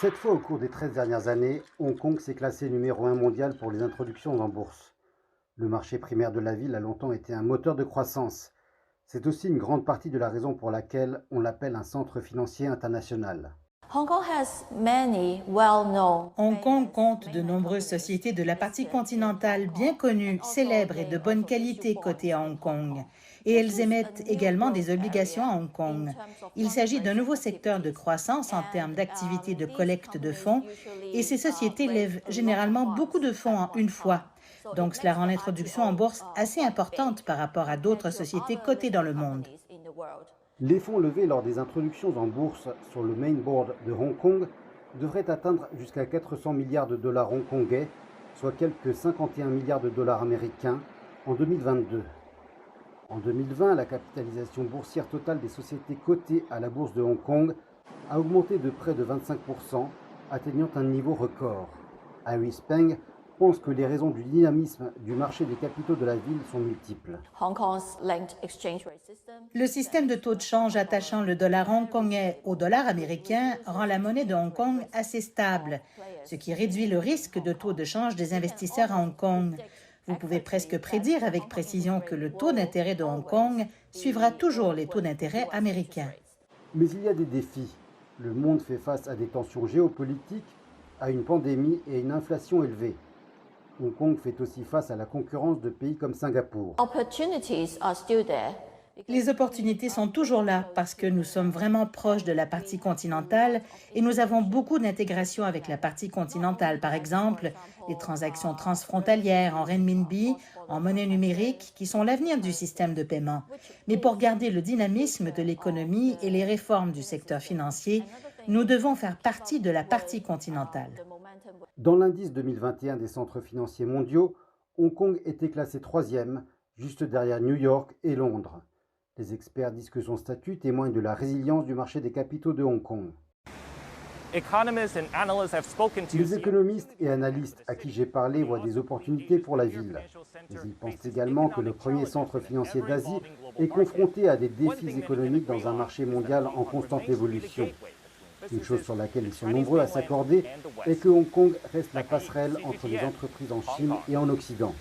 Cette fois, au cours des 13 dernières années, Hong Kong s'est classé numéro 1 mondial pour les introductions en bourse. Le marché primaire de la ville a longtemps été un moteur de croissance. C'est aussi une grande partie de la raison pour laquelle on l'appelle un centre financier international. Hong Kong compte de nombreuses sociétés de la partie continentale bien connues, célèbres et de bonne qualité cotées à Hong Kong. Et elles émettent également des obligations à Hong Kong. Il s'agit d'un nouveau secteur de croissance en termes d'activité de collecte de fonds et ces sociétés lèvent généralement beaucoup de fonds en une fois. Donc cela rend l'introduction en bourse assez importante par rapport à d'autres sociétés cotées dans le monde. Les fonds levés lors des introductions en bourse sur le Main Board de Hong Kong devraient atteindre jusqu'à 400 milliards de dollars hongkongais, soit quelques 51 milliards de dollars américains, en 2022. En 2020, la capitalisation boursière totale des sociétés cotées à la bourse de Hong Kong a augmenté de près de 25%, atteignant un niveau record. Iris Peng pense que les raisons du dynamisme du marché des capitaux de la ville sont multiples. Le système de taux de change attachant le dollar hongkongais au dollar américain rend la monnaie de Hong Kong assez stable, ce qui réduit le risque de taux de change des investisseurs à Hong Kong. Vous pouvez presque prédire avec précision que le taux d'intérêt de Hong Kong suivra toujours les taux d'intérêt américains. Mais il y a des défis. Le monde fait face à des tensions géopolitiques, à une pandémie et à une inflation élevée. Hong Kong fait aussi face à la concurrence de pays comme Singapour. Les opportunités sont toujours là parce que nous sommes vraiment proches de la partie continentale et nous avons beaucoup d'intégration avec la partie continentale. Par exemple, les transactions transfrontalières en renminbi, en monnaie numérique, qui sont l'avenir du système de paiement. Mais pour garder le dynamisme de l'économie et les réformes du secteur financier, nous devons faire partie de la partie continentale. Dans l'indice 2021 des centres financiers mondiaux, Hong Kong était classé 3e, juste derrière New York et Londres. Les experts disent que son statut témoigne de la résilience du marché des capitaux de Hong Kong. Les économistes et analystes à qui j'ai parlé voient des opportunités pour la ville. Mais ils pensent également que le premier centre financier d'Asie est confronté à des défis économiques dans un marché mondial en constante évolution. Une chose sur laquelle ils sont nombreux à s'accorder est que Hong Kong reste la passerelle entre les entreprises en Chine et en Occident.